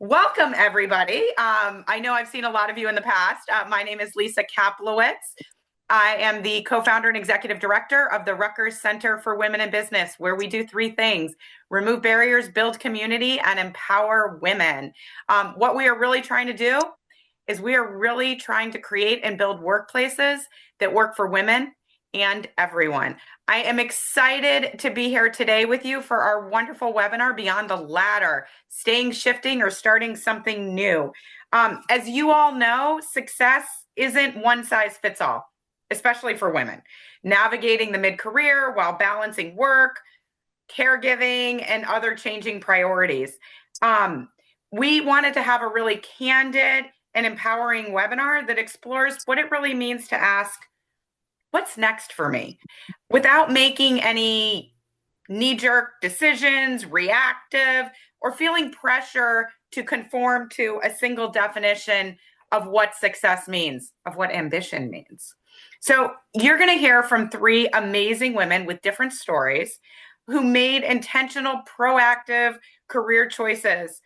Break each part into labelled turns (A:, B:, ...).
A: Welcome, everybody. I know I've seen a lot of you in the past. My name is Lisa Kaplowitz. I am the co-founder and executive director of the Rutgers Center for Women in Business, where we do three things: remove barriers, build community, and empower women. What we are really trying to do is we are really trying to create and build workplaces that work for women and everyone. I am excited to be here today with you for our wonderful webinar, Beyond the Ladder, Staying, Shifting, or Starting Something New. As you all know, success isn't one size fits all, especially for women. Navigating the mid-career while balancing work, caregiving, and other changing priorities. We wanted to have a really candid and empowering webinar that explores what it really means to ask, what's next for me? Without making any knee-jerk decisions, reactive, or feeling pressure to conform to a single definition of what success means, of what ambition means. So you're going to hear from three amazing women with different stories who made intentional, proactive career choices.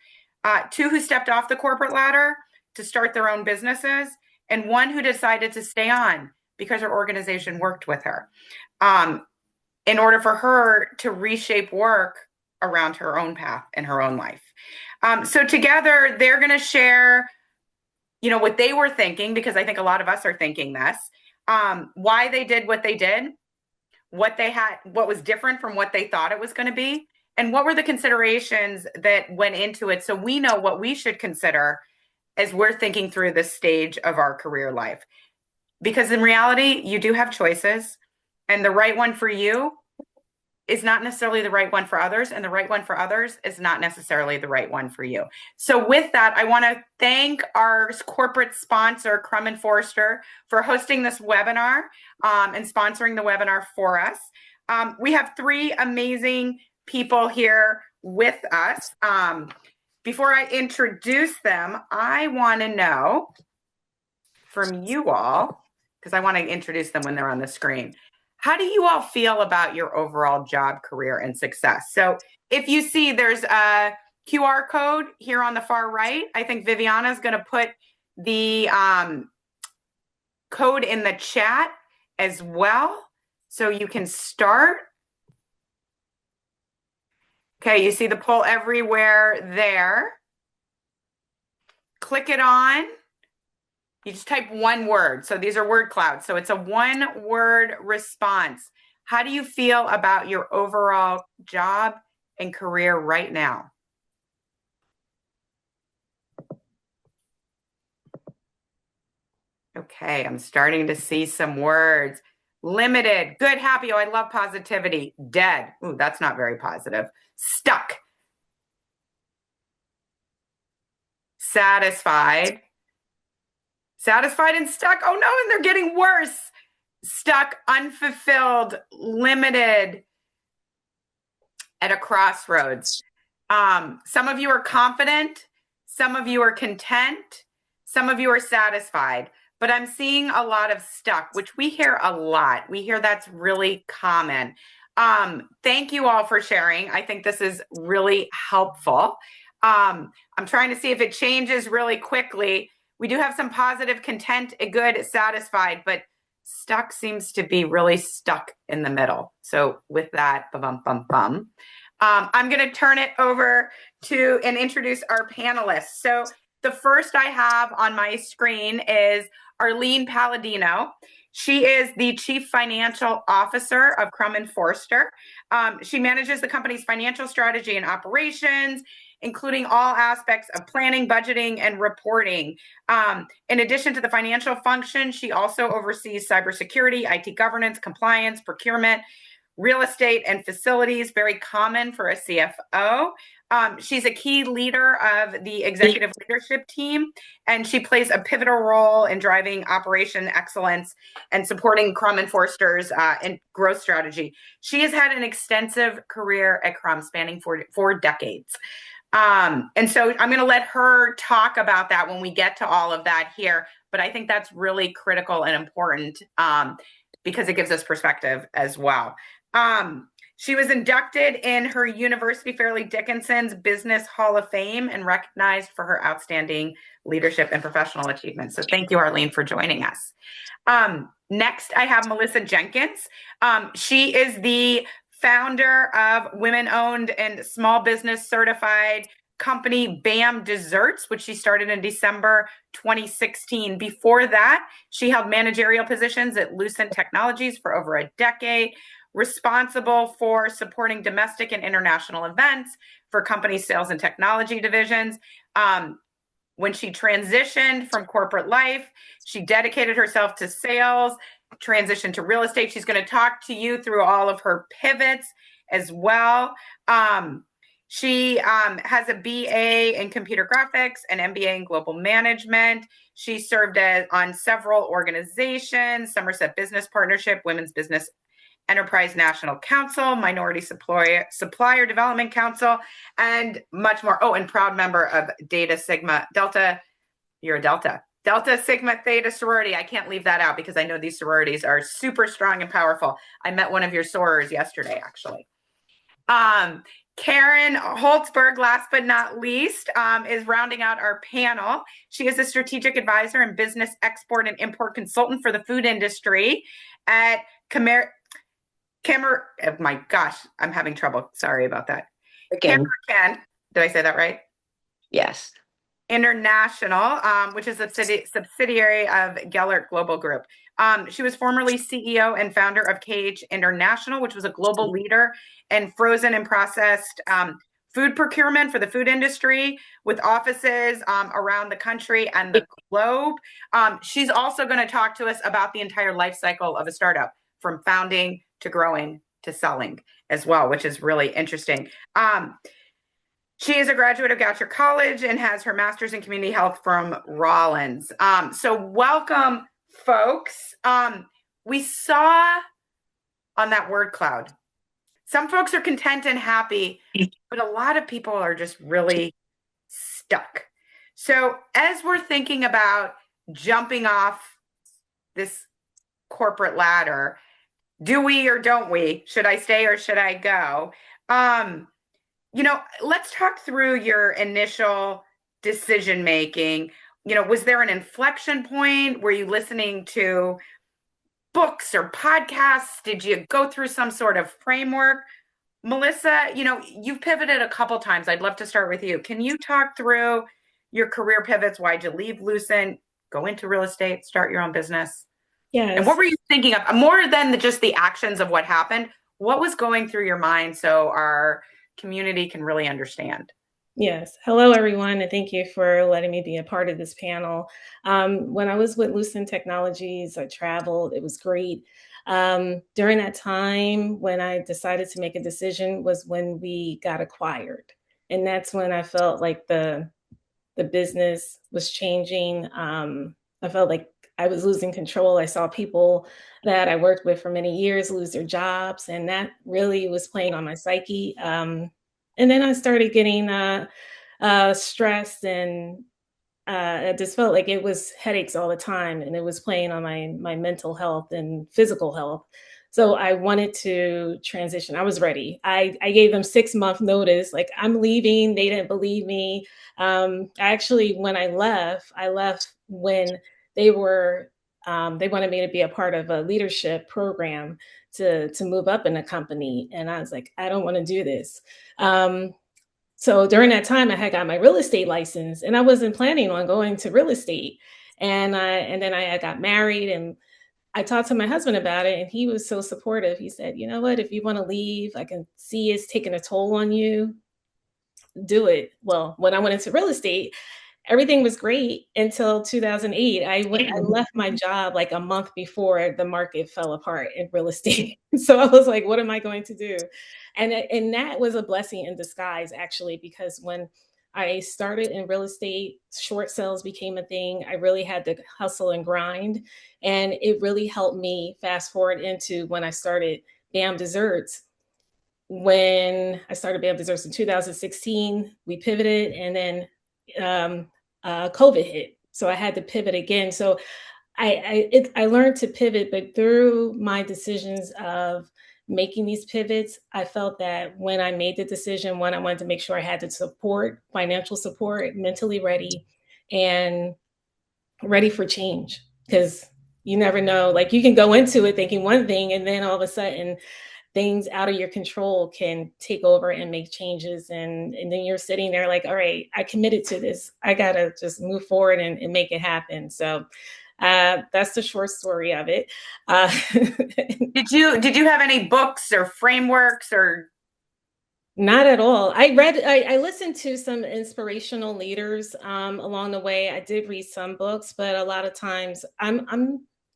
A: Two who stepped off the corporate ladder to start their own businesses, and one who decided to stay on because her organization worked with her in order for her to reshape work around her own path and her own life. So together, they're going to share, what they were thinking, because I think a lot of us are thinking this, why they did what they did, what was different from what they thought it was going to be, and what were the considerations that went into it, so we know what we should consider as we're thinking through this stage of our career life. Because in reality, you do have choices, and the right one for you is not necessarily the right one for others, and the right one for others is not necessarily the right one for you. So with that, I want to thank our corporate sponsor, Crum & Forster, for hosting this webinar and sponsoring the webinar for us. We have three amazing people here with us. Before I introduce them, I want to know from you all, because I want to introduce them when they're on the screen. How do you all feel about your overall job, career, and success? So if you see there's a QR code here on the far right, I think Viviana is going to put the code in the chat as well, so you can start. Okay, you see the poll everywhere there. Click it on. You just type one word. So these are word clouds. So it's a one-word response. How do you feel about your overall job and career right now? Okay, I'm starting to see some words. Limited, good, happy. Oh, I love positivity. Dead. Ooh, that's not very positive. Stuck. Satisfied. Satisfied and stuck. Oh no, and they're getting worse. Stuck, unfulfilled, limited, at a crossroads. Some of you are confident. Some of you are content. Some of you are satisfied. But I'm seeing a lot of stuck, which we hear a lot. We hear that's really common. Thank you all for sharing. I think this is really helpful. I'm trying to see if it changes really quickly. We do have some positive, content, good, satisfied, but stuck seems to be really stuck in the middle. So with that, I'm going to turn it over to and introduce our panelists. So the first I have on my screen is Arlene Palladino. She is the Chief Financial Officer of Crum & Forster. She manages the company's financial strategy and operations, including all aspects of planning, budgeting, and reporting. In addition to the financial function, she also oversees cybersecurity, IT governance, compliance, procurement, real estate, and facilities, very common for a CFO. She's a key leader of the executive leadership team, and she plays a pivotal role in driving operation excellence and supporting Crum & Forster's growth strategy. She has had an extensive career at Crum, spanning four decades. And so I'm going to let her talk about that when we get to all of that here. But I think that's really critical and important because it gives us perspective as well. She was inducted in her University Fairleigh Dickinson's Business Hall of Fame and recognized for her outstanding leadership and professional achievements. So thank you, Arlene, for joining us. Next, I have Melissa Jenkins. She is the founder of women-owned and small business certified company BAM Desserts, which she started in December 2016. Before that, she held managerial positions at Lucent Technologies for over a decade, responsible for supporting domestic and international events for company sales and technology divisions. When she transitioned from corporate life, she dedicated herself to sales, transitioned to real estate. She's going to talk to you through all of her pivots as well. She has a BA in computer graphics, an MBA in global management. She served on several organizations: Somerset Business Partnership, Women's Business Enterprise National Council, Minority Supplier Development Council, and much more. Oh, and proud member of Delta. You're a Delta. Delta Sigma Theta sorority. I can't leave that out because I know these sororities are super strong and powerful. I met one of your sorors yesterday, actually. Karen Holtzberg, last but not least, is rounding out our panel. She is a strategic advisor and business export and import consultant for the food industry at oh my gosh, I'm having trouble. Sorry about that.
B: Again.
A: Did I say that right?
B: Yes.
A: International, which is a subsidiary of Gellert Global Group. She was formerly CEO and founder of KH International, which was a global leader in frozen and processed food procurement for the food industry, with offices around the country and the globe. She's also going to talk to us about the entire life cycle of a startup, from founding to growing to selling as well, which is really interesting. She is a graduate of Goucher College and has her master's in community health from Rollins. So welcome, folks. We saw on that word cloud, some folks are content and happy, but a lot of people are just really stuck. So as we're thinking about jumping off this corporate ladder, do we or don't we? Should I stay or should I go? Let's talk through your initial decision making. Was there an inflection point? Were you listening to books or podcasts? Did you go through some sort of framework? Melissa, you've pivoted a couple times. I'd love to start with you. Can you talk through your career pivots? Why'd you leave Lucent, go into real estate, start your own business?
C: Yes.
A: And what were you thinking of? More than just the actions of what happened, what was going through your mind so our community can really understand?
C: Yes. Hello, everyone, and thank you for letting me be a part of this panel. When I was with Lucent Technologies, I traveled. It was great. During that time, when I decided to make a decision was when we got acquired. And that's when I felt like the business was changing. I felt like I was losing control. I saw people that I worked with for many years lose their jobs, and that really was playing on my psyche. And then I started getting stressed, and I just felt like it was headaches all the time, and it was playing on my mental health and physical health. So I wanted to transition. I was ready. I gave them 6-month notice, like I'm leaving. They didn't believe me. When I left when they wanted me to be a part of a leadership program to move up in the company. And I was like, I don't want to do this. So during that time, I had got my real estate license, and I wasn't planning on going to real estate. And then I got married, and I talked to my husband about it, and he was so supportive. He said, you know what, if you want to leave, I can see it's taking a toll on you, do it. Well, when I went into real estate, everything was great until 2008. I left my job like a month before the market fell apart in real estate. So I was like, what am I going to do? And that was a blessing in disguise, actually, because when I started in real estate, short sales became a thing. I really had to hustle and grind. And it really helped me fast forward into when I started BAM Desserts. When I started BAM Desserts in 2016, we pivoted, and then COVID hit. So I had to pivot again. So I learned to pivot, but through my decisions of making these pivots, I felt that when I made the decision, one, I wanted to make sure I had the support, financial support, mentally ready, and ready for change. Because you never know, like you can go into it thinking one thing, and then all of a sudden things out of your control can take over and make changes. And then you're sitting there like, all right, I committed to this. I got to just move forward and make it happen. So that's the short story of it. Uh,
A: Did you have any books or frameworks or
C: Not at all. I listened to some inspirational leaders along the way. I did read some books, but a lot of times I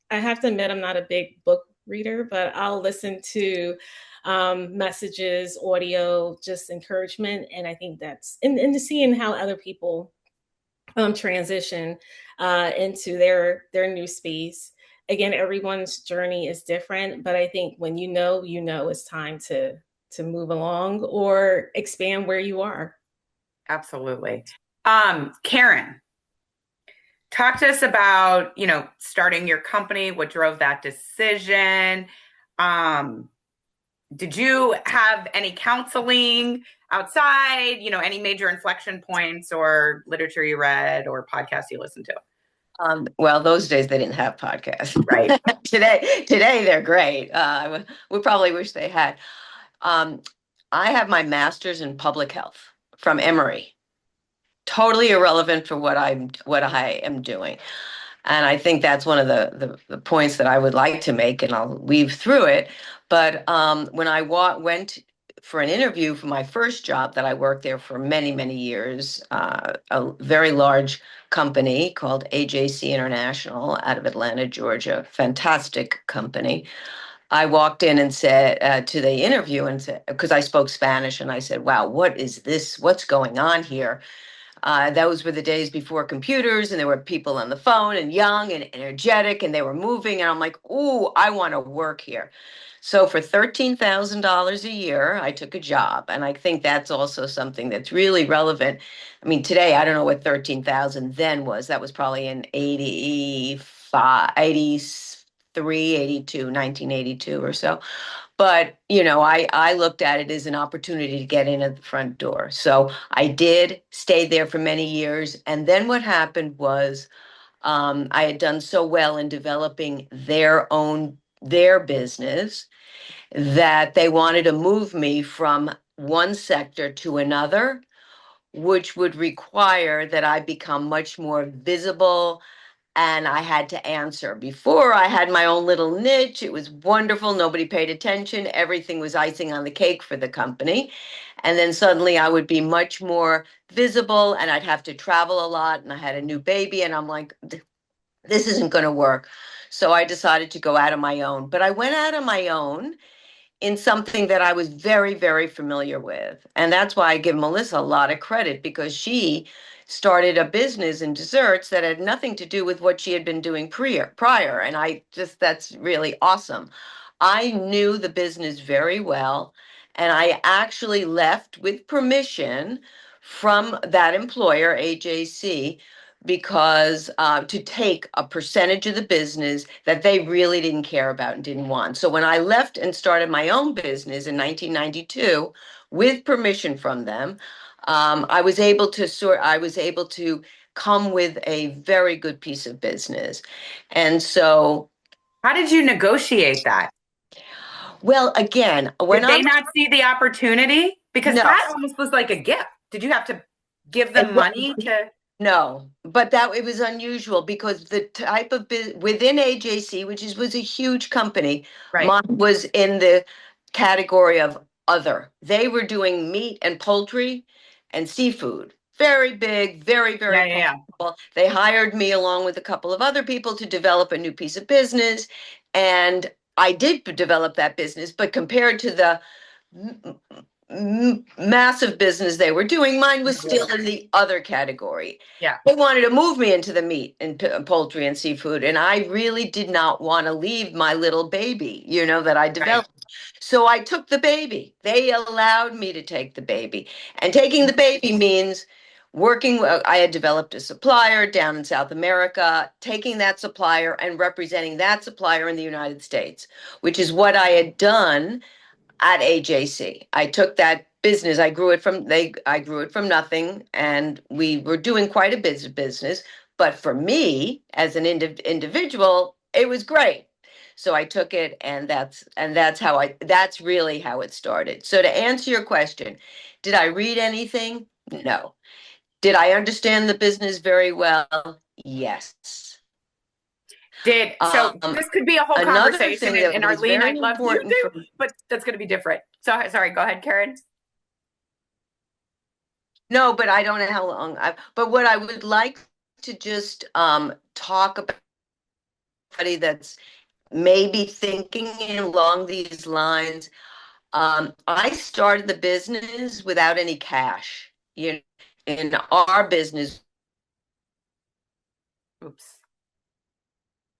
C: have to admit I'm not a big book reader, but I'll listen to messages, audio, just encouragement. And I think that's, and seeing how other people transition into their new space. Again, everyone's journey is different, but I think when you know it's time to move along or expand where you are.
A: absolutely? Karen, talk to us about, starting your company, what drove that decision. Um, did you have any counseling outside, any major inflection points or literature you read or podcasts you listened to?
B: Well, those days they didn't have podcasts.
A: Right.
B: Today they're great. We probably wish they had. Um, I have my master's in public health from Emory. Totally irrelevant for what I am doing. And I think that's one of the points that I would like to make, and I'll weave through it. But when I went for an interview for my first job that I worked there for many, many years, a very large company called AJC International out of Atlanta, Georgia, fantastic company. I walked in and said to the interview and said, because I spoke Spanish, and I said, wow, what is this? What's going on here? Those were the days before computers, and there were people on the phone and young and energetic, and they were moving. And I'm like, ooh, I want to work here. So for $13,000 a year, I took a job. And I think that's also something that's really relevant. I mean, today, I don't know what 13,000 then was. That was probably in 85, 83, 82, 1982 or so. But, I looked at it as an opportunity to get in at the front door. So I did, stay there for many years. And then what happened was I had done so well in developing their business that they wanted to move me from one sector to another, which would require that I become much more visible, and I had to answer. Before, I had my own little niche. It was wonderful. Nobody paid attention. Everything was icing on the cake for the company. And then suddenly I would be much more visible, and I'd have to travel a lot. And I had a new baby, and I'm like, this isn't going to work. So I decided to go out on my own. But I went out on my own in something that I was very, very familiar with. And that's why I give Melissa a lot of credit, because she started a business in desserts that had nothing to do with what she had been doing prior. And that's really awesome. I knew the business very well, and I actually left with permission from that employer, AJC, because to take a percentage of the business that they really didn't care about and didn't want. So when I left and started my own business in 1992, with permission from them, I was able to come with a very good piece of business. And so,
A: How did you negotiate that?
B: well, again,
A: Did they not see the opportunity? Because
B: no.
A: that almost was like a gift. Did you have to give them money to?
B: No, but that it was unusual because the type of within AJC, was a huge company,
A: Right.
B: mine was in the category of other. They were doing meat and poultry and seafood. Very big, very,
A: Yeah,
B: very
A: yeah, yeah.
B: profitable. They hired me along with a couple of other people to develop a new piece of business. And I did develop that business, but compared to the massive business they were doing, mine was still in the other category.
A: Yeah.
B: They wanted to move me into the meat and poultry and seafood, and I really did not want to leave my little baby, that I
A: Right.
B: developed. So I took the baby. They allowed me to take the baby. And taking the baby means I had developed a supplier down in South America, taking that supplier and representing that supplier in the United States, which is what I had done at AJC. I took that business. I grew it from nothing, and we were doing quite a bit of business. But for me, as an individual, it was great. So I took it, and that's really how it started. So to answer your question, did I read anything? No. Did I understand the business very well? Yes.
A: So
B: Um,
A: this could be a whole
B: Another
A: conversation,
B: thing that
A: and
B: was
A: Arlene,
B: very
A: I'd love you
B: important
A: to,
B: for
A: but that's going to be different. So sorry, go ahead, Karen.
B: No, but I don't know how long. But what I would like to just talk about somebody that's maybe thinking along these lines. I started the business without any cash. You know, in our business
A: Oops.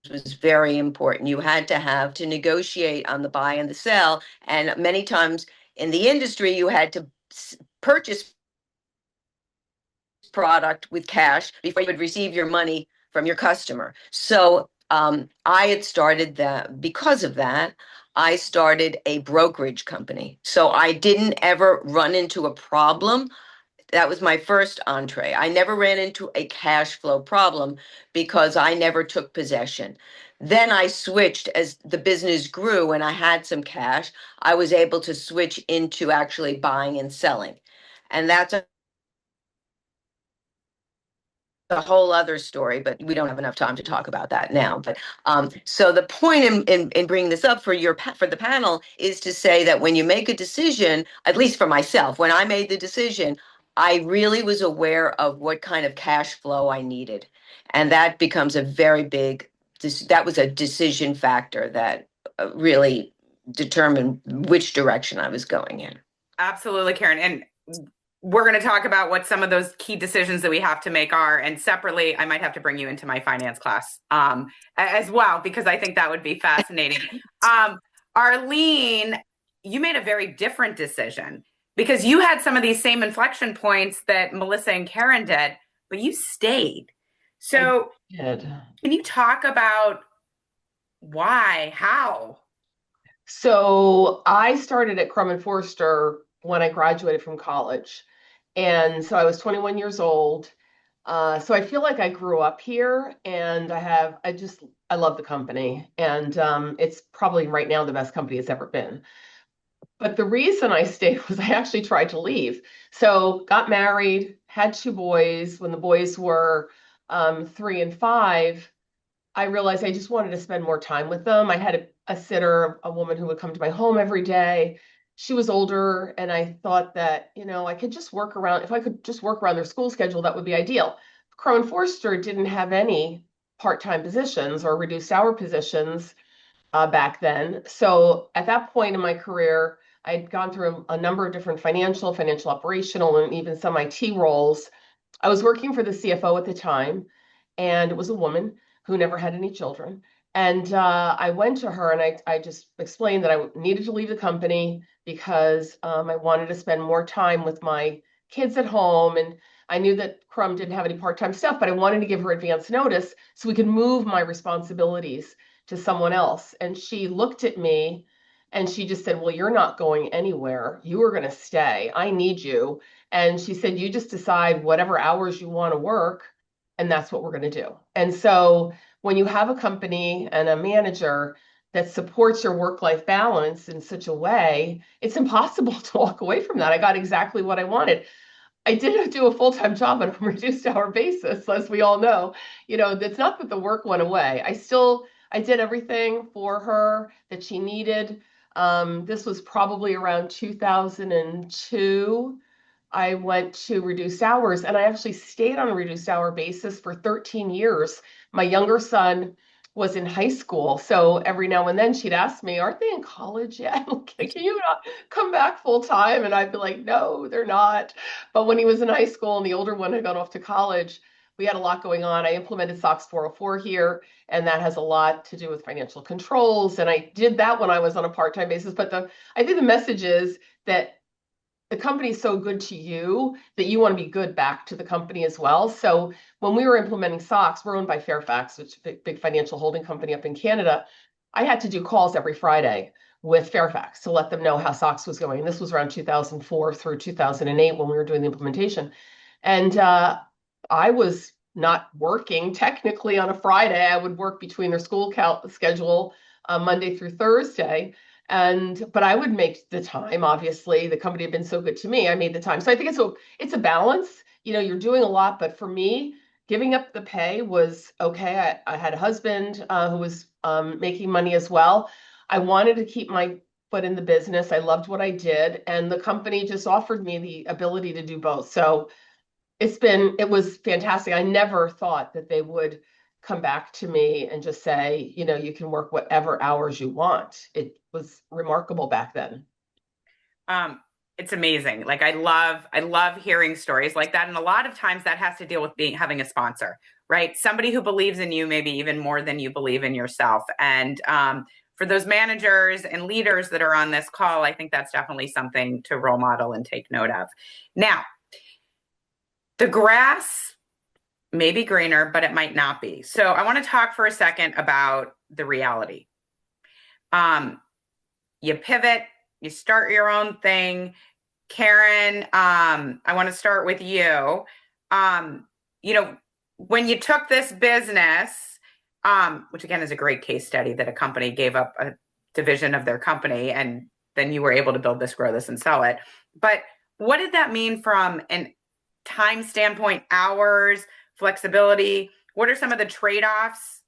B: was very important. You had to have to negotiate on the buy and the sell, and many times in the industry, you had to purchase product with cash before you would receive your money from your customer. So I had started that because of that. I started a brokerage company. So I didn't ever run into a problem. That was my first entree. I never ran into a cash flow problem because I never took possession. Then I switched as the business grew and I had some cash. I was able to switch into actually buying and selling. And that's a whole other story, but we don't have enough time to talk about that now. But so the point in bringing this up for for the panel is to say that when you make a decision, at least for myself, when I made the decision, I really was aware of what kind of cash flow I needed, and that becomes a very big. That was a decision factor that really determined which direction I was going in.
A: Absolutely, Karen. And we're going to talk about what some of those key decisions that we have to make are. And separately, I might have to bring you into my finance class as well, because I think that would be fascinating. Arlene, you made a very different decision because you had some of these same inflection points that Melissa and Karen did, but you stayed. So, can you talk about why, how?
D: So I started at Crum and Forster when I graduated from college. And so I was 21 years old. So I feel like I grew up here and I love the company. And it's probably right now the best company it's ever been. But the reason I stayed was I actually tried to leave. So got married, had two boys. When the boys were 3 and 5, I realized I just wanted to spend more time with them. I had a sitter, a woman who would come to my home every day. She was older, and I thought that, I could just work around, if I could just work around their school schedule, that would be ideal. Crow and Forster didn't have any part-time positions or reduced hour positions back then. So at that point in my career, I had gone through a number of different financial operational, and even some IT roles. I was working for the CFO at the time, and it was a woman who never had any children. And I went to her and I just explained that I needed to leave the company because I wanted to spend more time with my kids at home. And I knew that Crum didn't have any part-time stuff, but I wanted to give her advance notice so we could move my responsibilities to someone else. And she looked at me and she just said, "Well, you're not going anywhere. You are going to stay. I need you." And she said, "You just decide whatever hours you want to work, and that's what we're going to do." And so when you have a company and a manager that supports your work-life balance in such a way, it's impossible to walk away from that. I got exactly what I wanted. I did do a full-time job on a reduced hour basis, as we all know. It's not that the work went away. I did everything for her that she needed. This was probably around 2002. I went to reduced hours and I actually stayed on a reduced hour basis for 13 years. My younger son was in high school. So every now and then she'd ask me, "Aren't they in college yet? Can you not come back full time?" And I'd be like, "No, they're not." But when he was in high school and the older one had gone off to college, we had a lot going on. I implemented SOX 404 here, and that has a lot to do with financial controls. And I did that when I was on a part-time basis. But I think the message is that the company is so good to you that you want to be good back to the company as well. So when we were implementing SOX, we're owned by Fairfax, which is a big financial holding company up in Canada. I had to do calls every Friday with Fairfax to let them know how SOX was going. And this was around 2004 through 2008 when we were doing the implementation. And I was not working technically on a Friday. I would work between their school schedule Monday through Thursday. But I would make the time. Obviously, the company had been so good to me. I made the time. So I think it's a balance. You're doing a lot, but for me, giving up the pay was okay. I had a husband who was making money as well. I wanted to keep my foot in the business. I loved what I did, and the company just offered me the ability to do both. So it was fantastic. I never thought that they would come back to me and just say, you can work whatever hours you want. It was remarkable back then.
A: It's amazing. Like I love hearing stories like that. And a lot of times that has to deal with having a sponsor, right? Somebody who believes in you, maybe even more than you believe in yourself. And for those managers and leaders that are on this call, I think that's definitely something to role model and take note of. Now, the grass may be greener, but it might not be. So I want to talk for a second about the reality. You pivot, you start your own thing. Karen, I want to start with you. When you took this business, which again is a great case study that a company gave up a division of their company and then you were able to build this, grow this, and sell it. But what did that mean from an time standpoint, hours, flexibility? What are some of the trade-offs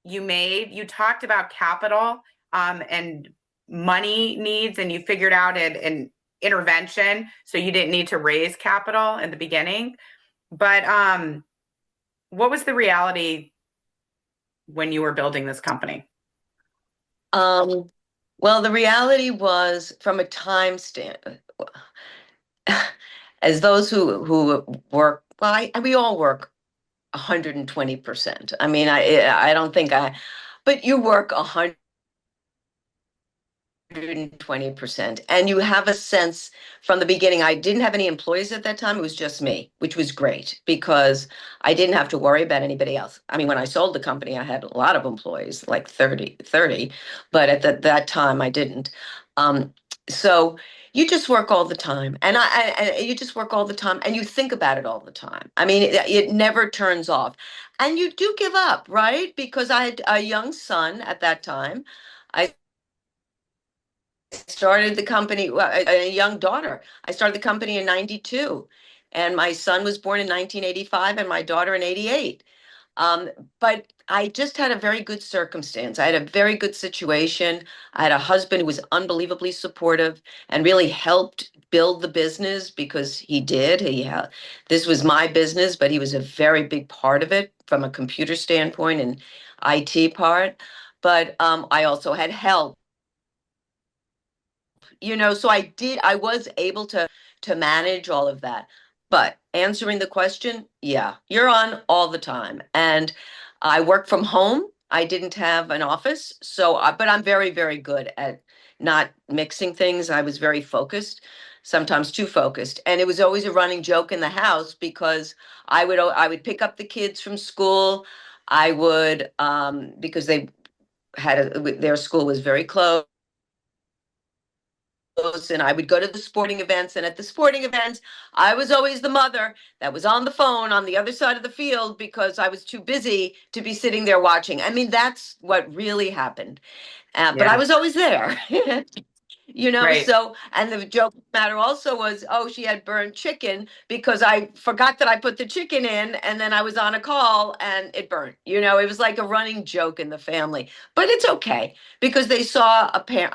A: you made? You talked about capital and money needs, and you figured out an intervention, so you didn't need to raise capital in the beginning. But what was the reality when you were building this company?
B: Well, the reality was from a time standpoint, as those who work, well, we all work 120%. I mean, I don't think but you work 120%. And you have a sense from the beginning. I didn't have any employees at that time. It was just me, which was great because I didn't have to worry about anybody else. I mean, when I sold the company, I had a lot of employees, like 30, but at that time I didn't. So you just work all the time, and you just work all the time, and you think about it all the time. I mean, it never turns off, and you do give up, right? Because I had a young son at that time. I started the company, well, a young daughter. I started the company in 92, and my son was born in 1985 and my daughter in 88. But I just had a very good circumstance. I had a very good situation. I had a husband who was unbelievably supportive and really helped build the business because he did. This was my business, but he was a very big part of it from a computer standpoint and IT part. But I also had help. So I was able to manage all of that. But answering the question, yeah, you're on all the time. And I work from home. I didn't have an office. But I'm very, very good at not mixing things. I was very focused, sometimes too focused. And it was always a running joke in the house because I would pick up the kids from school. I would, because their school was very close, and I would go to the sporting events. And at the sporting events, I was always the mother that was on the phone on the other side of the field because I was too busy to be sitting there watching. I mean, that's what really happened. But I was always there.
A: Right.
B: So, and the joke matter also was, oh, she had burned chicken because I forgot that I put the chicken in and then I was on a call and it burnt. It was like a running joke in the family. But it's okay because they saw a parent,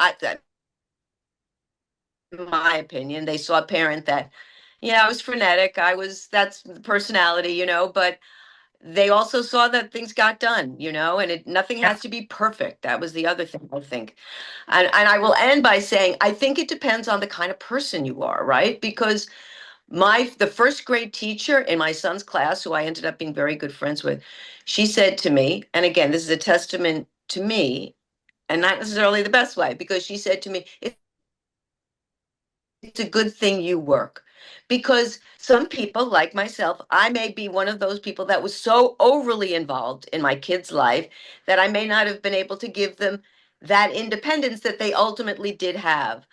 B: in my opinion, they saw a parent that, I was frenetic. That's the personality, but they also saw that things got done, and nothing has to be perfect. That was the other thing, I think. And I will end by saying, I think it depends on the kind of person you are, right? Because the first grade teacher in my son's class, who I ended up being very good friends with, she said to me, and again, this is a testament to me, and not necessarily the best way, because she said to me, it's a good thing you work, because some people like myself, I may be one of those people that was so overly involved in my kid's life that I may not have been able to give them that independence that they ultimately did have.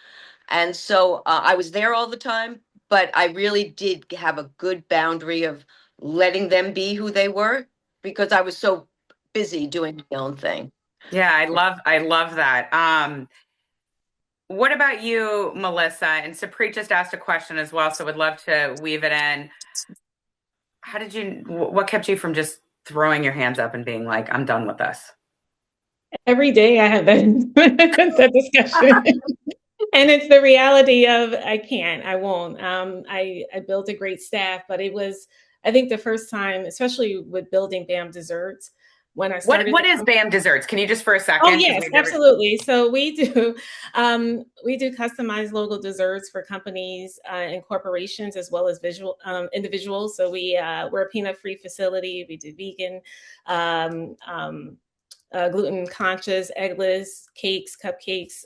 B: And so I was there all the time, but I really did have a good boundary of letting them be who they were because I was so busy doing my own thing.
A: Yeah, I love that. What about you, Melissa? And Saprit just asked a question as well, so would love to weave it in. How did you, what kept you from just throwing your hands up and being like, I'm done with this?
C: Every day I have that discussion. And it's the reality of I can't, I won't. I built a great staff, but it was, I think the first time, especially with building BAM Desserts, when I started
A: What
C: the
A: is
C: company.
A: BAM Desserts? Can you just for a
C: Oh
A: second? Because
C: yes,
A: maybe
C: absolutely. So we do customized local desserts for companies and corporations as well as visual individuals. So we're a peanut free facility. We do vegan, um, um, gluten conscious, eggless cakes, cupcakes,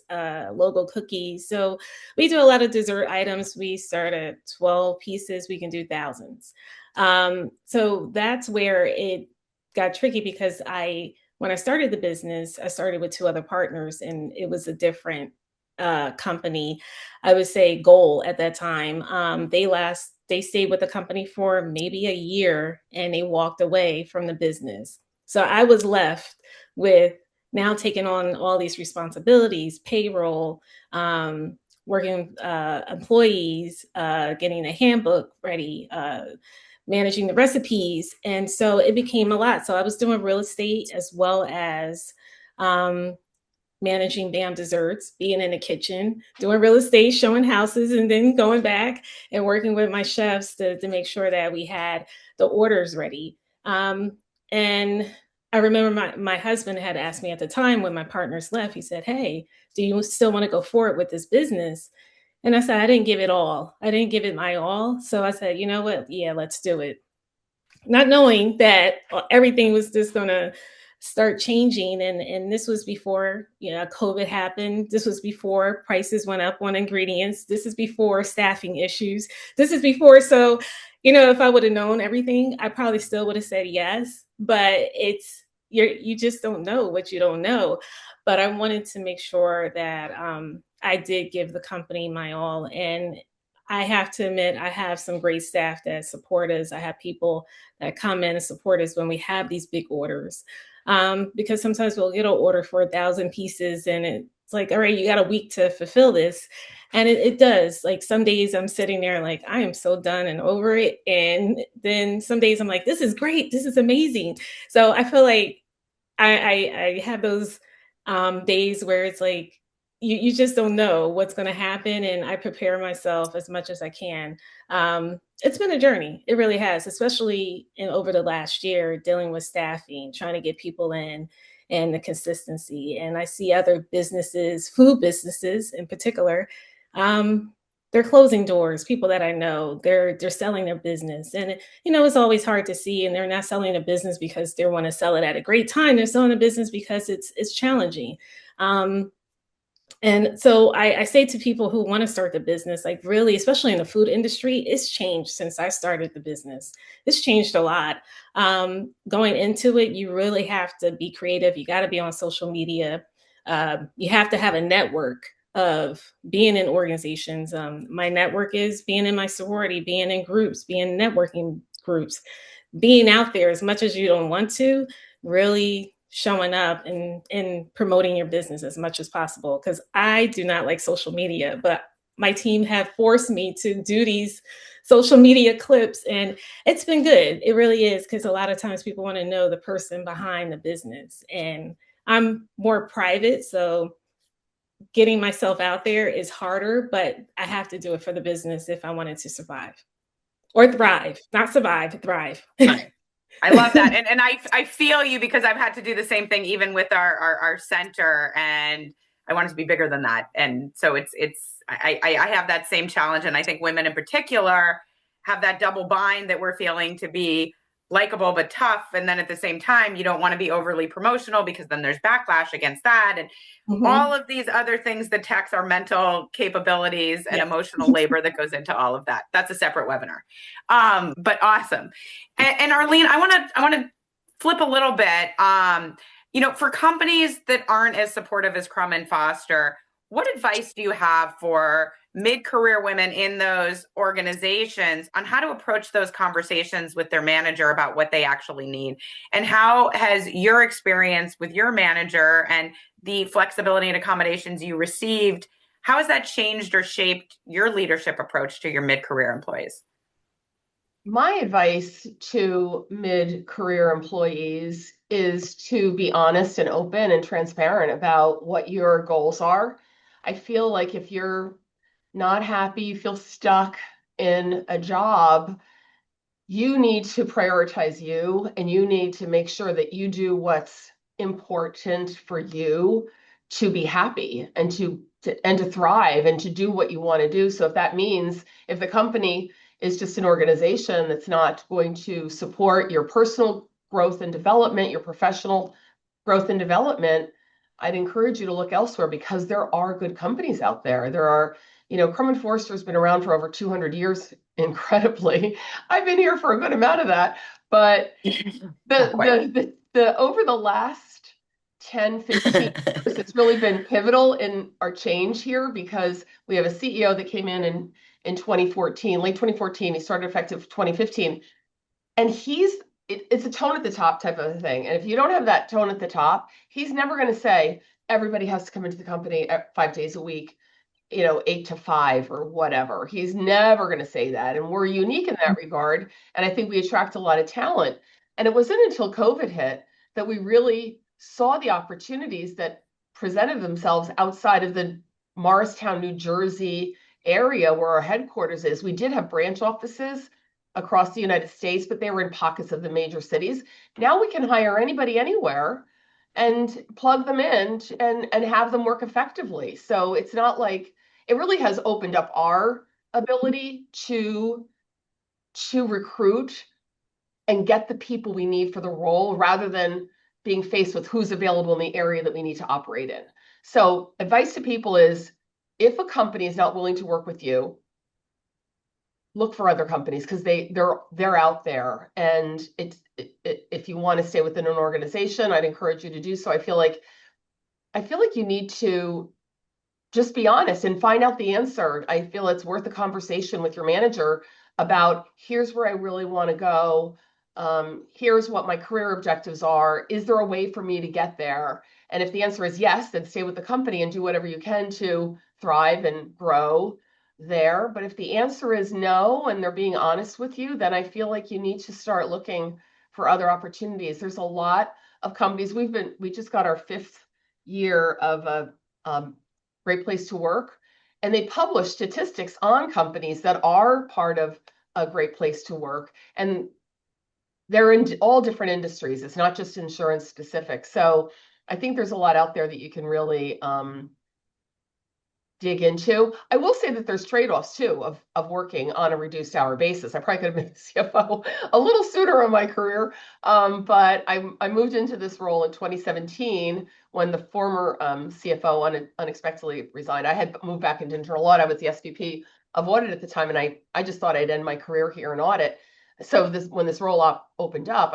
C: logo cookies. So we do a lot of dessert items. We start at 12 pieces. We can do thousands. So that's where it got tricky because when I started the business, I started with two other partners and it was a different company, I would say goal at that time. They stayed with the company for maybe a year and they walked away from the business. So I was left with now taking on all these responsibilities, payroll, working employees, getting a handbook ready, managing the recipes. And so it became a lot. So I was doing real estate as well as um, managing BAM Desserts, being in the kitchen, doing real estate, showing houses, and then going back and working with my chefs to make sure that we had the orders ready. And I remember my husband had asked me at the time when my partners left, he said, "Hey, do you still want to go forward with this business?" And I said, I didn't give it all. I didn't give it my all. So I said, you know what? Yeah, let's do it, not knowing that everything was just going to start changing. And this was before, COVID happened. This was before prices went up on ingredients. This is before staffing issues. This is before. So, if I would have known everything, I probably still would have said yes. But you just don't know what you don't know. But I wanted to make sure that I did give the company my all. And I have to admit, I have some great staff that support us. I have people that come in and support us when we have these big orders. Because sometimes we'll get an order for 1,000 pieces and it's like, all right, you got a week to fulfill this. And it does. Like some days I'm sitting there like, I am so done and over it. And then some days I'm like, this is great. This is amazing. So I feel like I have those days where it's like you just don't know what's going to happen, and I prepare myself as much as I can. It's been a journey, it really has, especially in over the last year dealing with staffing, trying to get people in, and the consistency. And I see other businesses, food businesses in particular, um, they're closing doors. People that I know, they're selling their business, and it's always hard to see. And they're not selling a business because they want to sell it at a great time. They're selling a business because it's challenging. Um, and so I say to people who want to start the business, like really, especially in the food industry, it's changed since I started the business. It's changed a lot. Going into it, you really have to be creative. You got to be on social media. You have to have a network of being in organizations. My network is being in my sorority, being in groups, being in networking groups, being out there as much as you don't want to, really showing up and promoting your business as much as possible. Because I do not like social media, but my team have forced me to do these social media clips, and it's been good. It really is, because a lot of times people want to know the person behind the business, and I'm more private, so getting myself out there is harder, but I have to do it for the business if I wanted to survive or thrive. Not survive, thrive.
A: I love that. And I feel you because I've had to do the same thing even with our center, and I want it to be bigger than that. And so I have that same challenge. And I think women in particular have that double bind that we're feeling to be likable but tough. And then at the same time, you don't want to be overly promotional because then there's backlash against that. And all of these other things that tax our mental capabilities and emotional labor that goes into all of that. That's a separate webinar. But awesome. And Arlene, I want to flip a little bit. For companies that aren't as supportive as Crum and Foster, what advice do you have for mid-career women in those organizations on how to approach those conversations with their manager about what they actually need? And how has your experience with your manager and the flexibility and accommodations you received, how has that changed or shaped your leadership approach to your mid-career employees?
D: My advice to mid-career employees is to be honest and open and transparent about what your goals are. I feel like if you're not happy, you feel stuck in a job, you need to prioritize you and you need to make sure that you do what's important for you to be happy and to thrive and to do what you want to do. So if that means if the company is just an organization that's not going to support your personal growth and development, your professional growth and development, I'd encourage you to look elsewhere because there are good companies out there. There are, Crum and Forster has been around for over 200 years, incredibly. I've been here for a good amount of that, but the over the last 10, 15 years, it's really been pivotal in our change here because we have a CEO that came in 2014, late 2014. He started effective 2015, and it's a tone at the top type of a thing. And if you don't have that tone at the top, he's never going to say everybody has to come into the company 5 days a week, 8 to 5 or whatever. He's never going to say that. And we're unique in that regard. And I think we attract a lot of talent. And it wasn't until COVID hit that we really saw the opportunities that presented themselves outside of the Morristown, New Jersey area where our headquarters is. We did have branch offices across the United States, but they were in pockets of the major cities. Now we can hire anybody anywhere and plug them in and have them work effectively. So it's not like it really has opened up our ability to recruit and get the people we need for the role rather than being faced with who's available in the area that we need to operate in. So advice to people is if a company is not willing to work with you, look for other companies because they're out there. And if you want to stay within an organization, I'd encourage you to do so. I feel like you need to just be honest and find out the answer. I feel it's worth a conversation with your manager about here's where I really want to go. Here's what my career objectives are. Is there a way for me to get there? And if the answer is yes, then stay with the company and do whatever you can to thrive and grow there. But if the answer is no, and they're being honest with you, then I feel like you need to start looking for other opportunities. There's a lot of companies. We just got our 5th year of a great place to work, and they publish statistics on companies that are part of a great place to work, and they're in all different industries. It's not just insurance specific. So I think there's a lot out there that you can really dig into. I will say that there's trade-offs too of working on a reduced hour basis. I probably could have been CFO a little sooner in my career, but I moved into this role in 2017 when the former CFO unexpectedly resigned. I had moved back into internal audit. I was the SVP of audit at the time, and I just thought I'd end my career here in audit. So when this role opened up,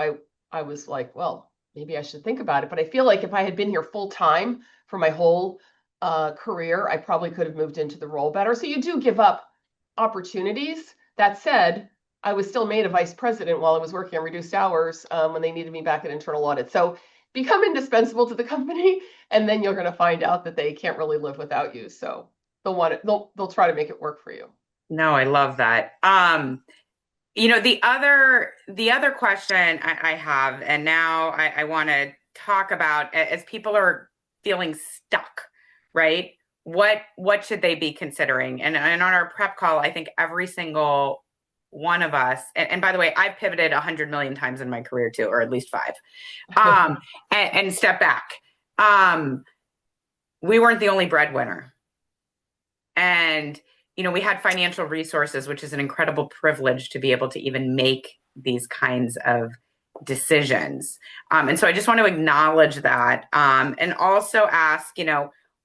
D: I was like, well, maybe I should think about it. But I feel like if I had been here full time for my whole career, I probably could have moved into the role better. So you do give up opportunities. That said, I was still made a vice president while I was working on reduced hours when they needed me back in internal audit. So become indispensable to the company, and then you're going to find out that they can't really live without you. So they'll try to make it work for you.
A: No, I love that. The other question I have, and now I want to talk about as people are feeling stuck, right? What should they be considering? And on our prep call, I think every single one of us, and by the way, I've pivoted 100 million times in my career too, or at least 5, and step back. We weren't the only breadwinner. And we had financial resources, which is an incredible privilege to be able to even make these kinds of decisions. And so I just want to acknowledge that and also ask,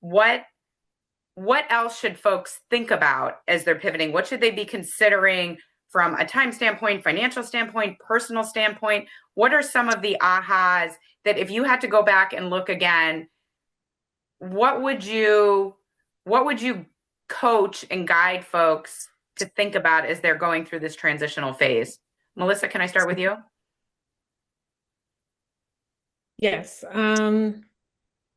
A: what else should folks think about as they're pivoting? What should they be considering from a time standpoint, financial standpoint, personal standpoint? What are some of the ahas that if you had to go back and look again, what would you coach and guide folks to think about as they're going through this transitional phase? Melissa, can I start with you?
C: Yes.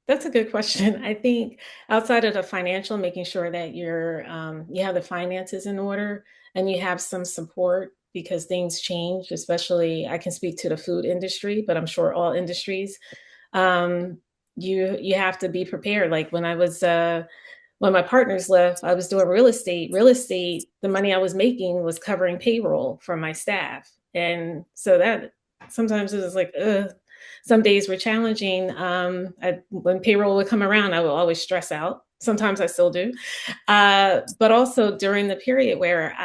C: That's a good question. I think outside of the financial, making sure that you have the finances in order and you have some support because things change, especially I can speak to the food industry, but I'm sure all industries. Um, you have to be prepared. Like when my partners left, I was doing real estate. Real estate, the money I was making was covering payroll for my staff. And so that sometimes it was like, ugh. Some days were challenging. When payroll would come around, I would always stress out. Sometimes I still do. But also during the period where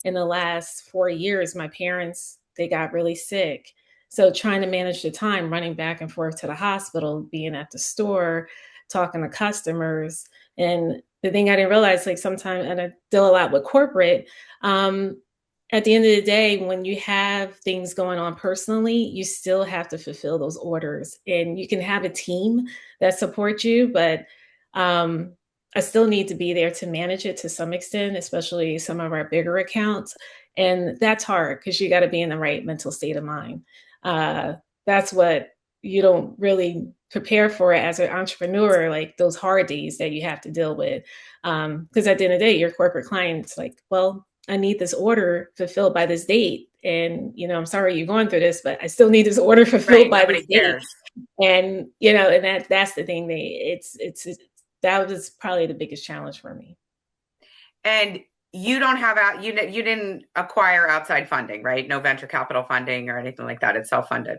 C: in the last 4 years, my parents, they got really sick. So trying to manage the time, running back and forth to the hospital, being at the store, talking to customers. And the thing I didn't realize, like sometimes, and I deal a lot with corporate, at the end of the day, when you have things going on personally, you still have to fulfill those orders. And you can have a team that supports you, but I still need to be there to manage it to some extent, especially some of our bigger accounts. And that's hard because you got to be in the right mental state of mind. That's what you don't really prepare for as an entrepreneur, like those hard days that you have to deal with. Because at the end of the day, your corporate client's like, well, I need this order fulfilled by this date. And, I'm sorry you're going through this, but I still need this order fulfilled
A: Right.
C: by
A: Nobody
C: this date.
A: cares.
C: And, and that's the thing. That was probably the biggest challenge for me.
A: And you don't have you didn't acquire outside funding, right? No venture capital funding or anything like that. It's self-funded.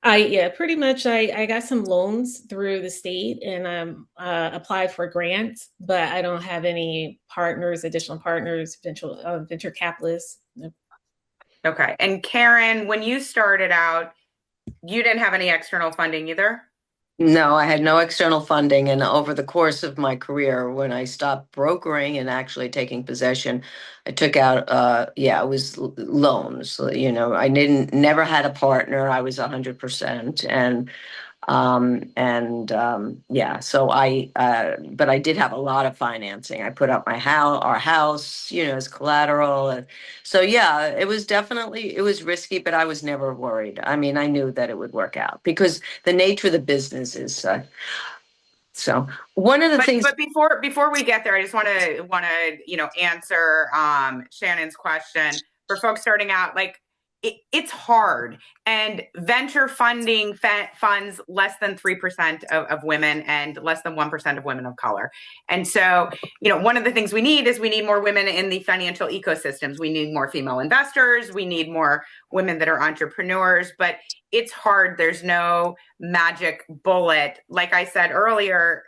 C: Yeah, pretty much. I got some loans through the state and applied for grants, but I don't have any additional partners, venture capitalists.
A: Okay. And Karen, when you started out, you didn't have any external funding either?
B: No, I had no external funding. And over the course of my career, when I stopped brokering and actually taking possession, I took out, it was loans. I never had a partner. I was 100%. But I did have a lot of financing. I put up our house, as collateral. And so, yeah, it was risky, but I was never worried. I mean, I knew that it would work out because the nature of the business is, so one of the things.
A: But before we get there, I just want to answer Shannon's question for folks starting out. Like it's hard, and venture funding funds less than 3% of women and less than 1% of women of color. And so, one of the things we need more women in the financial ecosystems. We need more female investors. We need more women that are entrepreneurs. But it's hard. There's no magic bullet. Like I said earlier,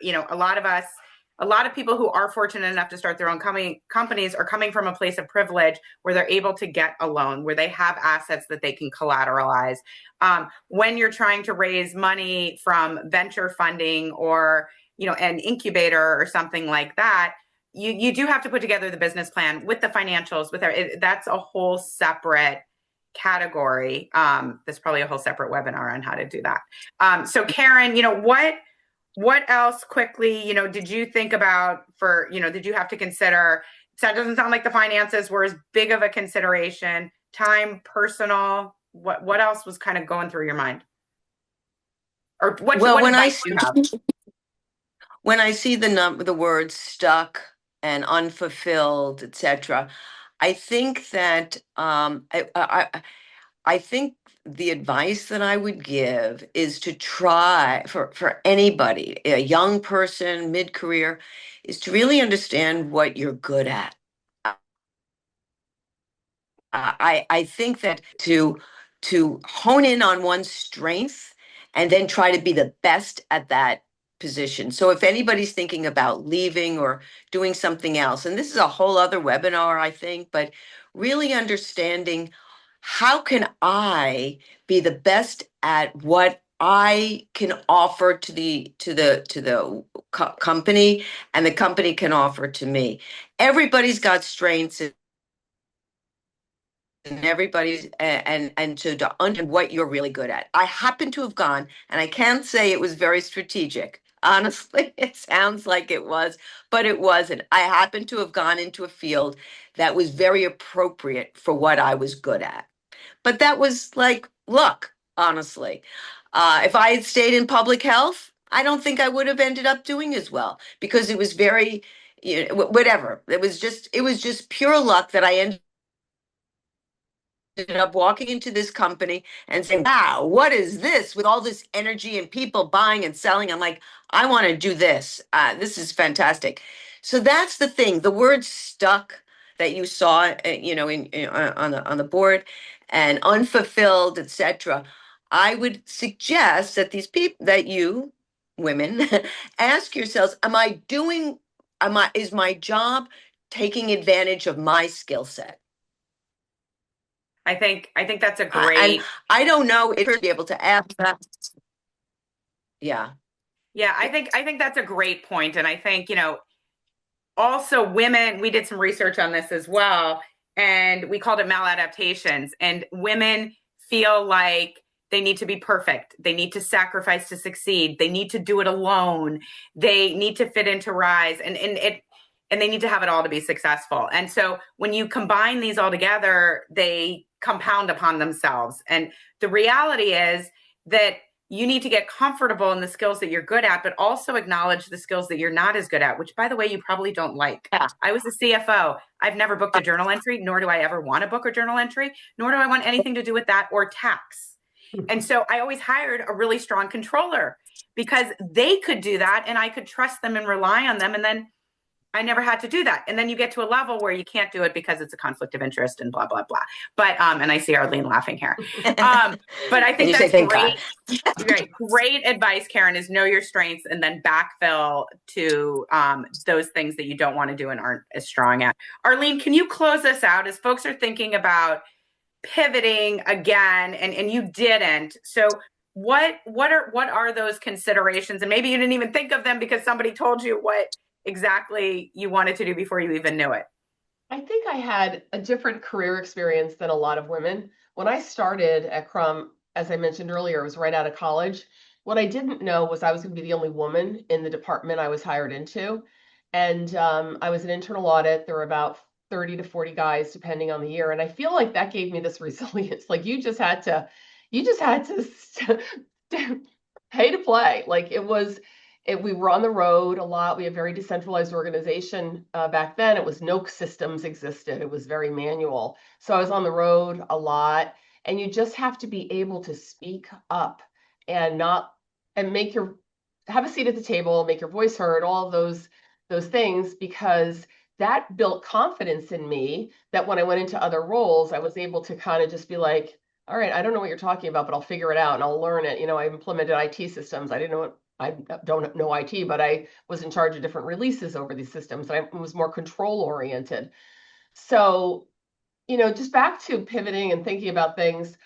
A: a lot of people who are fortunate enough to start their own companies are coming from a place of privilege where they're able to get a loan, where they have assets that they can collateralize. When you're trying to raise money from venture funding or, an incubator or something like that, you do have to put together the business plan with the financials, that's a whole separate category. There's probably a whole separate webinar on how to do that. So Karen, what else quickly, did you think about did you have to consider? So it doesn't sound like the finances were as big of a consideration. Time, personal, what else was kind of going through your mind? Or
B: when I see the words stuck and unfulfilled, etc., I think that I think the advice that I would give is to try for anybody, a young person, mid-career, is to really understand what you're good at. I think that to hone in on one's strength and then try to be the best at that position. So if anybody's thinking about leaving or doing something else, and this is a whole other webinar, I think, but really understanding how can I be the best at what I can offer to the company, and the company can offer to me. Everybody's got strengths and everybody's and to understand what you're really good at. I happen to have gone, and I can't say it was very strategic. Honestly, it sounds like it was, but it wasn't. I happened to have gone into a field that was very appropriate for what I was good at. But that was like luck, honestly. If I had stayed in public health, I don't think I would have ended up doing as well because it was very, whatever. It was just pure luck that I ended up walking into this company and saying, wow, what is this with all this energy and people buying and selling? I'm like, I want to do this. This is fantastic. So that's the thing. The word stuck that you saw, on the board, and unfulfilled, etc. I would suggest that these people, that you women, ask yourselves, is my job taking advantage of my skill set?
A: I think that's a
B: And
A: great.
B: I don't know if you'll be able to ask that. Yeah.
A: Yeah, I think that's a great point. And I think, also women, we did some research on this as well, and we called it maladaptations. And women feel like they need to be perfect. They need to sacrifice to succeed. They need to do it alone. They need to fit into Rise. And they need to have it all to be successful. And so when you combine these all together, they compound upon themselves. And the reality is that you need to get comfortable in the skills that you're good at, but also acknowledge the skills that you're not as good at, which, by the way, you probably don't like.
B: Yeah.
A: I was a CFO. I've never booked a journal entry, nor do I ever want to book a journal entry, nor do I want anything to do with that or tax. And so I always hired a really strong controller because they could do that and I could trust them and rely on them. And then I never had to do that. And then you get to a level where you can't do it because it's a conflict of interest and blah, blah, blah. But, and I see Arlene laughing here. But I think that's great. Great advice, Karen, is know your strengths and then backfill to those things that you don't want to do and aren't as strong at. Arlene, can you close us out as folks are thinking about pivoting again and you didn't? So what are those considerations? And maybe you didn't even think of them because somebody told you what exactly you wanted to do before you even knew it.
D: I think I had a different career experience than a lot of women. When I started at Crum, as I mentioned earlier, I was right out of college. What I didn't know was I was going to be the only woman in the department I was hired into. And I was an internal audit. There were about 30 to 40 guys, depending on the year. And I feel like that gave me this resilience. Like you just had to pay to play. Like we were on the road a lot. We had a very decentralized organization back then. It was no systems existed. It was very manual. So I was on the road a lot, and you just have to be able to speak up and not and have a seat at the table, make your voice heard, all of those things, because that built confidence in me that when I went into other roles, I was able to kind of just be like, all right, I don't know what you're talking about, but I'll figure it out and I'll learn it. I implemented IT systems. I don't know IT, but I was in charge of different releases over these systems. I was more control oriented. So, just back to pivoting and thinking about things,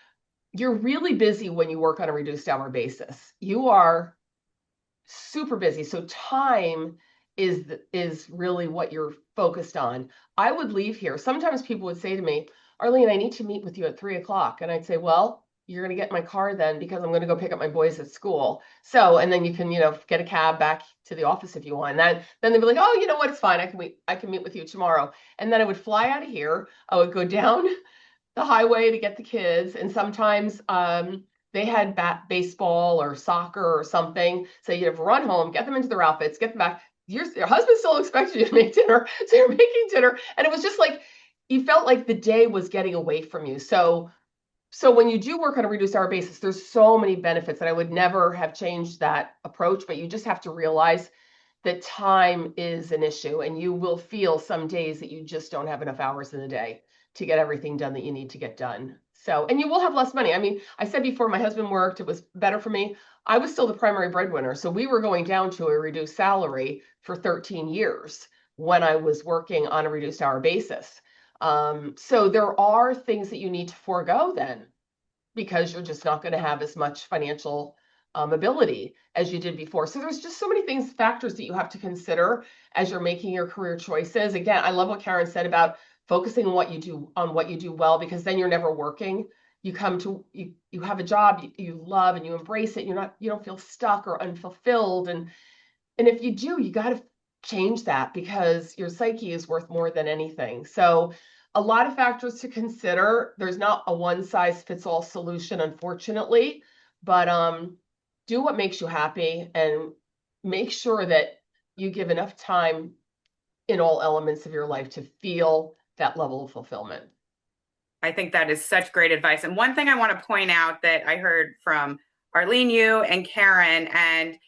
D: you're really busy when you work on a reduced hour basis. You are super busy. So time is really what you're focused on. I would leave here. Sometimes people would say to me, Arlene, I need to meet with you at 3:00. And I'd say, well, you're going to get in my car then because I'm going to go pick up my boys at school. So, and then you can, get a cab back to the office if you want. And then they'd be like, oh, you know what? It's fine. I can meet with you tomorrow. And then I would fly out of here. I would go down the highway to get the kids. And sometimes they had baseball or soccer or something. So you'd have to run home, get them into their outfits, get them back. Your husband still expected you to make dinner. So you're making dinner. And it was just like, you felt like the day was getting away from you. So when you do work on a reduced hour basis, there's so many benefits that I would never have changed that approach, but you just have to realize that time is an issue and you will feel some days that you just don't have enough hours in the day to get everything done that you need to get done. So, and you will have less money. I mean, I said before my husband worked, it was better for me. I was still the primary breadwinner. So we were going down to a reduced salary for 13 years when I was working on a reduced hour basis. So there are things that you need to forego then because you're just not going to have as much financial ability as you did before. So there's just so many factors that you have to consider as you're making your career choices. Again, I love what Karen said about focusing on what you do well, because then you're never working. You have a job you love and you embrace it. You don't feel stuck or unfulfilled. And if you do, you got to change that, because your psyche is worth more than anything. So a lot of factors to consider. There's not a one size fits all solution, unfortunately, but do what makes you happy, and make sure that you give enough time in all elements of your life to feel that level of fulfillment.
A: I think that is such great advice. And one thing I want to point out that I heard from Arlene, you and Karen, and,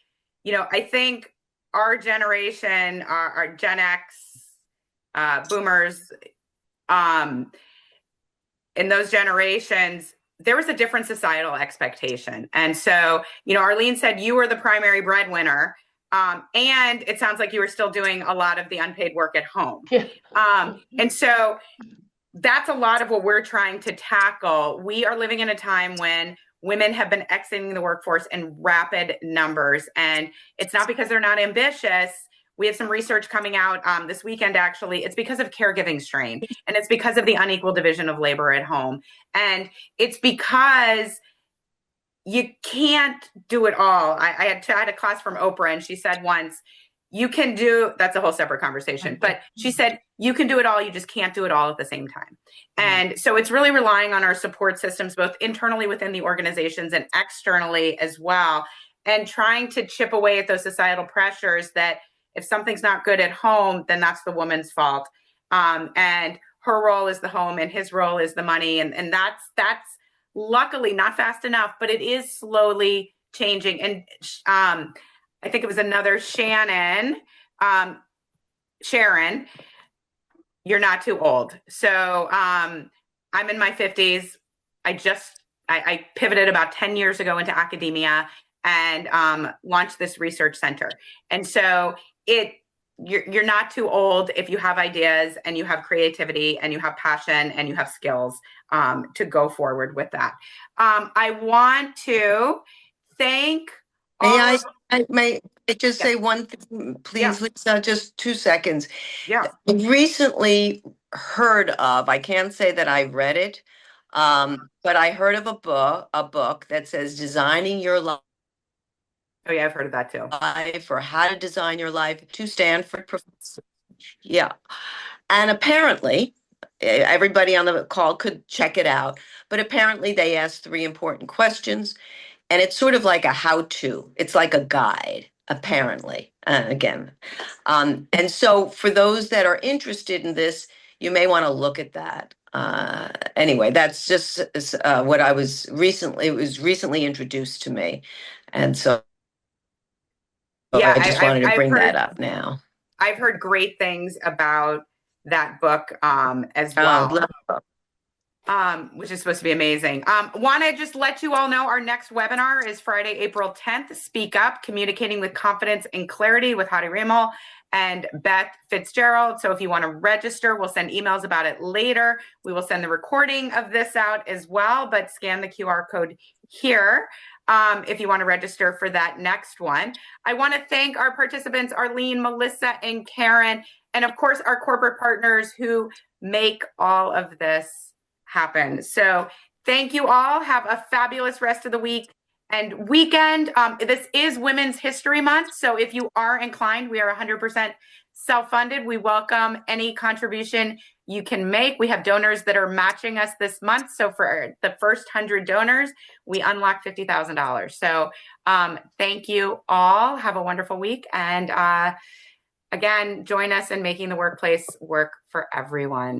A: I think our generation, our Gen X, boomers, in those generations, there was a different societal expectation. And so, Arlene said you were the primary breadwinner. And it sounds like you were still doing a lot of the unpaid work at home.
D: Yeah.
A: And so that's a lot of what we're trying to tackle. We are living in a time when women have been exiting the workforce in rapid numbers. And it's not because they're not ambitious. We have some research coming out this weekend, actually. It's because of caregiving strain, and it's because of the unequal division of labor at home. And it's because you can't do it all. I had a class from Oprah, and she said once, you can do, that's a whole separate conversation, but she said, you can do it all, you just can't do it all at the same time. And so it's really relying on our support systems, both internally within the organizations and externally as well, and trying to chip away at those societal pressures that if something's not good at home, then that's the woman's fault. And her role is the home and his role is the money. And that's luckily not fast enough, but it is slowly changing. And I think it was another Sharon, you're not too old. So I'm in my 50s. I pivoted about 10 years ago into academia and launched this research center. And so you're not too old if you have ideas and you have creativity and you have passion and you have skills to go forward with that. I want to thank
B: May I just say one thing, please, Lisa, just 2 seconds.
A: Yeah.
B: I recently heard of, I can't say that I read it, but I heard of a book that says Designing Your Life.
A: Oh yeah, I've heard of that too.
B: Or How to Design Your Life, 2 Stanford professors. Yeah. And apparently, everybody on the call could check it out, but apparently they asked 3 important questions. And it's sort of like a how-to. It's like a guide, apparently, again. And so for those that are interested in this, you may want to look at that. Anyway, that's just what it was recently introduced to me. And so
A: yeah,
B: I just wanted to bring that up now.
A: I've heard great things about that book as well. Which is supposed to be amazing. Want to just let you all know our next webinar is Friday, April 10th. Speak Up, Communicating with Confidence and Clarity with Hadi Rimmel and Beth Fitzgerald. So if you want to register, we'll send emails about it later. We will send the recording of this out as well, but scan the QR code here if you want to register for that next one. I want to thank our participants, Arlene, Melissa, and Karen, and of course, our corporate partners who make all of this happen. So thank you all. Have a fabulous rest of the week and weekend. This is Women's History Month. So if you are inclined, we are 100% self-funded. We welcome any contribution you can make. We have donors that are matching us this month. So for the first 100 donors, we unlock $50,000. So thank you all. Have a wonderful week. And again, join us in making the workplace work for everyone.